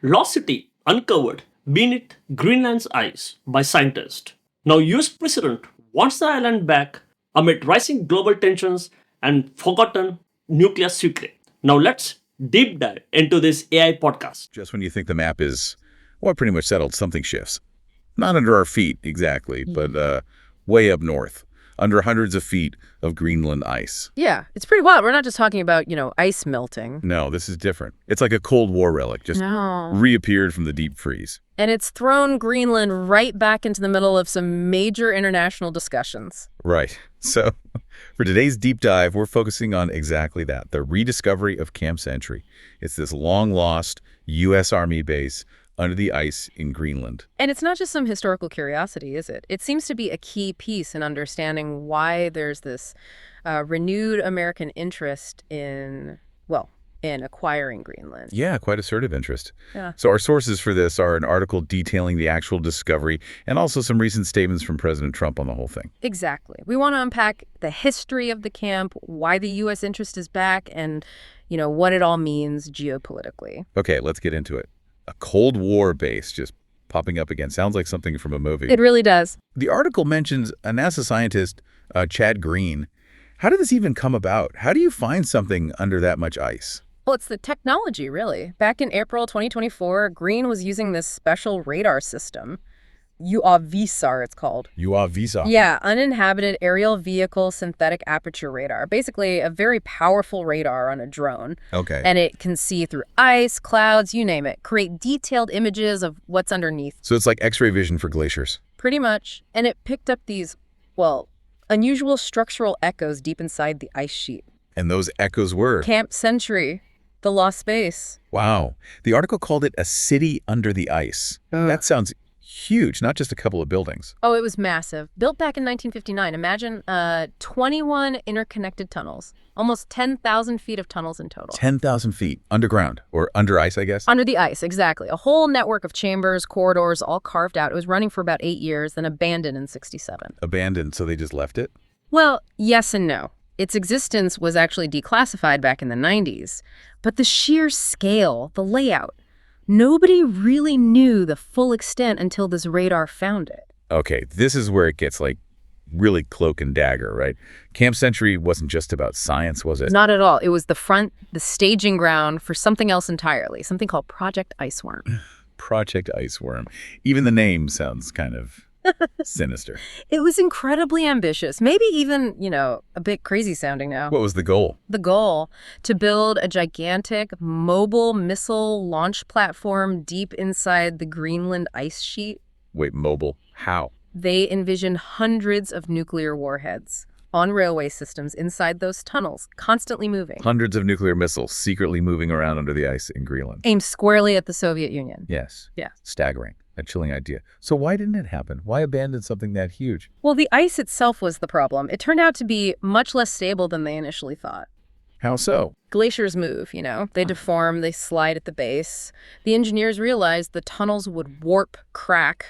Lost city uncovered beneath Greenland's ice by scientists. Now, US President wants the island back amid rising global tensions and forgotten nuclear secret. Now, let's deep dive into this AI podcast. Just when you think the map is, well, pretty much settled, something shifts. Not under our feet, exactly, but way up north, under hundreds of feet of Greenland ice. Yeah, it's pretty wild. We're not just talking about, ice melting. No, this is different. It's like a Cold War relic, just reappeared from the deep freeze. And it's thrown Greenland right back into the middle of some major international discussions. Right. So for today's deep dive, we're focusing on exactly that, the rediscovery of Camp Century. It's this long-lost U.S. Army base under the ice in Greenland. And it's not just some historical curiosity, is it? It seems to be a key piece in understanding why there's this renewed American interest in acquiring Greenland. Yeah, quite assertive interest. Yeah. So our sources for this are an article detailing the actual discovery and also some recent statements from President Trump on the whole thing. Exactly. We want to unpack the history of the camp, why the U.S. interest is back, and, what it all means geopolitically. Okay, let's get into it. A Cold War base just popping up again. Sounds like something from a movie. It really does. The article mentions a NASA scientist, Chad Green. How did this even come about? How do you find something under that much ice? Well, it's the technology, really. Back in April 2024, Green was using this special radar system. UAVSAR, it's called. UAVSAR? Yeah, uninhabited aerial vehicle synthetic aperture radar. Basically, a very powerful radar on a drone. Okay. And it can see through ice, clouds, you name it, create detailed images of what's underneath. So it's like X-ray vision for glaciers. Pretty much. And it picked up these, unusual structural echoes deep inside the ice sheet. And those echoes were? Camp Century, the lost space. Wow. The article called it a city under the ice. That sounds huge, not just a couple of buildings. Oh, it was massive. Built back in 1959. Imagine 21 interconnected tunnels. Almost 10,000 feet of tunnels in total. 10,000 feet underground, or under ice, I guess? Under the ice, exactly. A whole network of chambers, corridors, all carved out. It was running for about 8 years, then abandoned in 1967. Abandoned, so they just left it? Well, yes and no. Its existence was actually declassified back in the 90s. But the sheer scale, the layout, nobody really knew the full extent until this radar found it. Okay, this is where it gets really cloak and dagger, right? Camp Century wasn't just about science, was it? Not at all. It was the staging ground for something else entirely, something called Project Iceworm. Project Iceworm. Even the name sounds kind of sinister. It was incredibly ambitious, maybe even, a bit crazy sounding now. What was the goal? The goal, to build a gigantic mobile missile launch platform deep inside the Greenland ice sheet. Wait, mobile? How? They envisioned hundreds of nuclear warheads on railway systems inside those tunnels, constantly moving. Hundreds of nuclear missiles secretly moving around under the ice in Greenland. Aimed squarely at the Soviet Union. Yes. Yeah. Staggering. A chilling idea. So why didn't it happen? Why abandon something that huge? Well, the ice itself was the problem. It turned out to be much less stable than they initially thought. How so? Glaciers move, They deform, they slide at the base. The engineers realized the tunnels would warp, crack,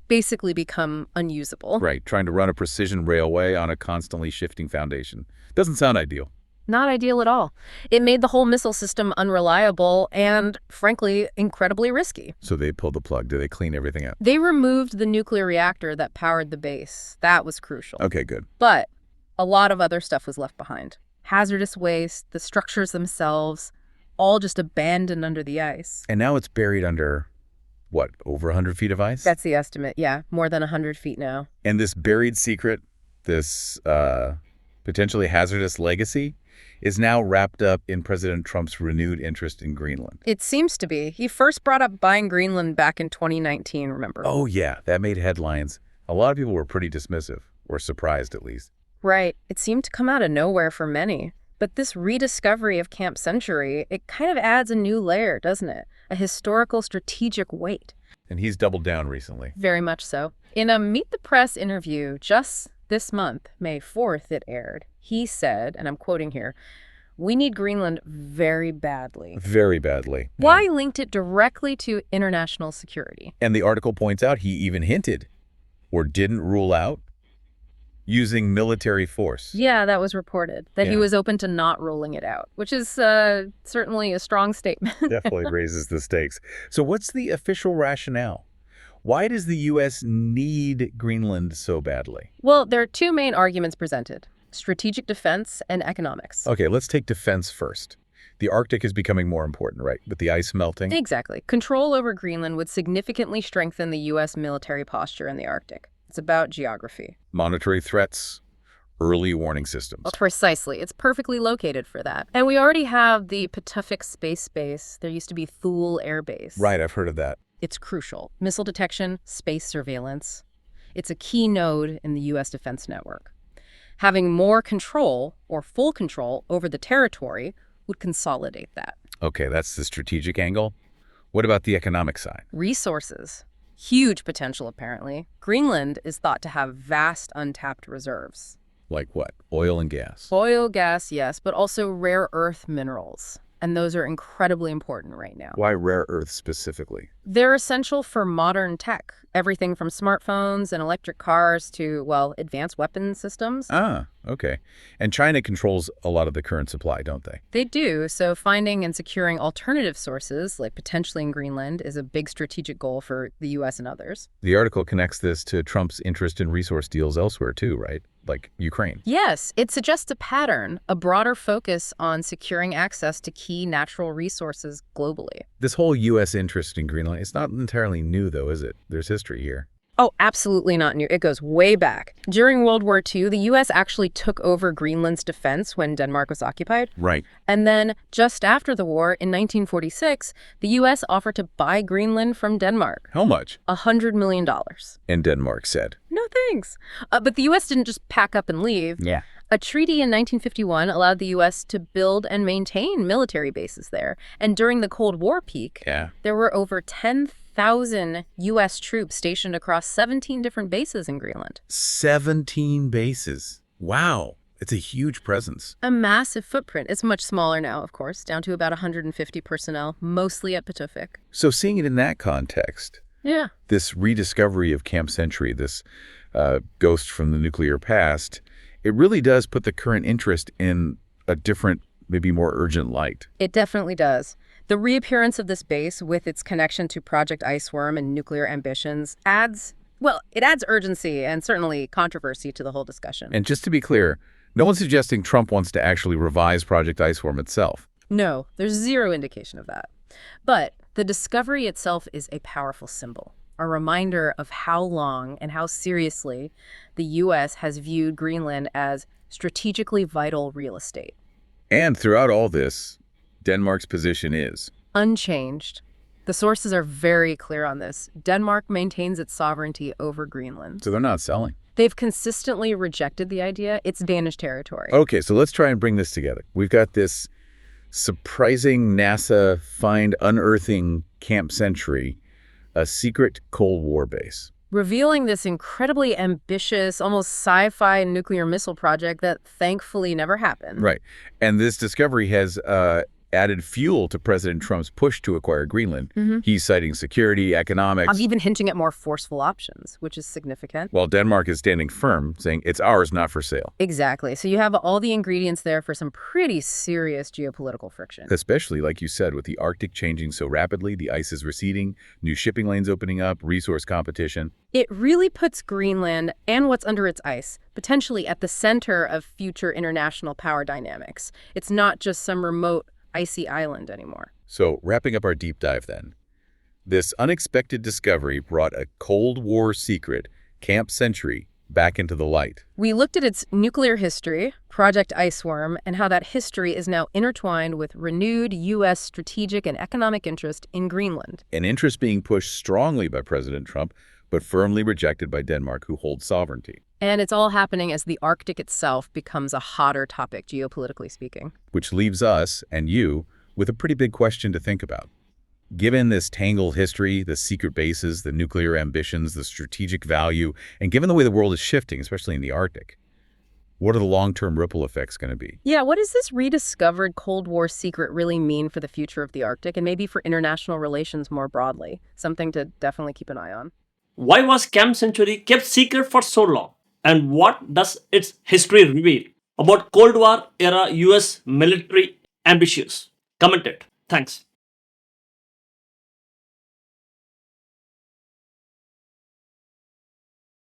basically become unusable. Right, trying to run a precision railway on a constantly shifting foundation. Doesn't sound ideal. Not ideal at all. It made the whole missile system unreliable and, frankly, incredibly risky. So they pulled the plug. Did they clean everything up? They removed the nuclear reactor that powered the base. That was crucial. Okay, good. But a lot of other stuff was left behind. Hazardous waste, the structures themselves, all just abandoned under the ice. And now it's buried under, what, over 100 feet of ice? That's the estimate, yeah. More than 100 feet now. And this buried secret, this potentially hazardous legacy, is now wrapped up in President Trump's renewed interest in Greenland. It seems to be. He first brought up buying Greenland back in 2019, remember? Oh, yeah. That made headlines. A lot of people were pretty dismissive, or surprised at least. Right. It seemed to come out of nowhere for many. But this rediscovery of Camp Century, it kind of adds a new layer, doesn't it? A historical strategic weight. And he's doubled down recently. Very much so. In a Meet the Press interview just this month, May 4th, it aired. He said, and I'm quoting here, "We need Greenland very badly." Very badly. Why linked it directly to international security? And the article points out he even hinted, or didn't rule out, using military force. Yeah, that was reported, that he Yeah. was open to not rolling it out, which is certainly a strong statement. Definitely raises the stakes. So what's the official rationale? Why does the U.S. need Greenland so badly? Well, there are two main arguments presented: strategic defense and economics. Okay, let's take defense first. The Arctic is becoming more important, right? With the ice melting? Exactly. Control over Greenland would significantly strengthen the U.S. military posture in the Arctic. It's about geography. Monetary threats, early warning systems. Precisely. It's perfectly located for that. And we already have the Patuxent Space Base. There used to be Thule Air Base. Right, I've heard of that. It's crucial. Missile detection, space surveillance. It's a key node in the U.S. defense network. Having more control, or full control, over the territory would consolidate that. Okay, that's the strategic angle. What about the economic side? Resources. Huge potential, apparently. Greenland is thought to have vast untapped reserves. Like what? Oil and gas. Oil, gas, yes, but also rare earth minerals. And those are incredibly important right now. Why rare earths specifically? They're essential for modern tech. Everything from smartphones and electric cars to, well, advanced weapon systems. Ah, okay. And China controls a lot of the current supply, don't they? They do, so finding and securing alternative sources, like potentially in Greenland, is a big strategic goal for the U.S. and others. The article connects this to Trump's interest in resource deals elsewhere too, right? Like Ukraine. Yes, it suggests a pattern, a broader focus on securing access to key natural resources globally. This whole U.S. interest in Greenland, it's not entirely new though, is it? There's history here. Oh, absolutely not new. It goes way back. During World War II, the U.S. actually took over Greenland's defense when Denmark was occupied. Right. And then just after the war, in 1946, the U.S. offered to buy Greenland from Denmark. How much? $100 million. And Denmark said. No thanks. But the U.S. didn't just pack up and leave. Yeah. A treaty in 1951 allowed the U.S. to build and maintain military bases there. And during the Cold War peak, there were over 10,000 U.S. troops stationed across 17 different bases in Greenland. 17 bases. Wow. It's a huge presence. A massive footprint. It's much smaller now, of course, down to about 150 personnel, mostly at Patuxent. So seeing it in that context, Yeah. this rediscovery of Camp Century, this ghost from the nuclear past, it really does put the current interest in a different, maybe more urgent light. It definitely does. The reappearance of this base with its connection to Project Iceworm and nuclear ambitions adds urgency and certainly controversy to the whole discussion. And just to be clear, no one's suggesting Trump wants to actually revise Project Iceworm itself. No, there's zero indication of that. But the discovery itself is a powerful symbol, a reminder of how long and how seriously the U.S. has viewed Greenland as strategically vital real estate. And throughout all this, Denmark's position is Unchanged. The sources are very clear on this. Denmark maintains its sovereignty over Greenland. so they're not selling. They've consistently rejected the idea. It's Danish territory. Okay, so let's try and bring this together. We've got this surprising NASA find unearthing Camp Century, a secret Cold War base. Revealing this incredibly ambitious, almost sci-fi nuclear missile project that thankfully never happened. Right. And this discovery has added fuel to President Trump's push to acquire Greenland. He's citing security, economics, I'm even hinting at more forceful options, which is significant. while Denmark is standing firm, saying it's ours, not for sale. Exactly. So you have all the ingredients there for some pretty serious geopolitical friction. Especially, like you said, with the Arctic changing so rapidly, the ice is receding, new shipping lanes opening up, resource competition. It really puts Greenland and what's under its ice potentially at the center of future international power dynamics. It's not just some remote icy island anymore. So, wrapping up our deep dive then, this unexpected discovery brought a Cold War secret, Camp Century, back into the light. We looked at its nuclear history, Project Iceworm, and how that history is now intertwined with renewed U.S. strategic and economic interest in Greenland. An interest being pushed strongly by President Trump, but firmly rejected by Denmark, who holds sovereignty. And it's all happening as the Arctic itself becomes a hotter topic, geopolitically speaking. Which leaves us, and you, with a pretty big question to think about. Given this tangled history, the secret bases, the nuclear ambitions, the strategic value, and given the way the world is shifting, especially in the Arctic, what are the long-term ripple effects going to be? Yeah, what does this rediscovered Cold War secret really mean for the future of the Arctic and maybe for international relations more broadly? Something to definitely keep an eye on. Why was Camp Century kept secret for so long? And what does its history reveal about Cold War era US military ambitions? Comment it. Thanks.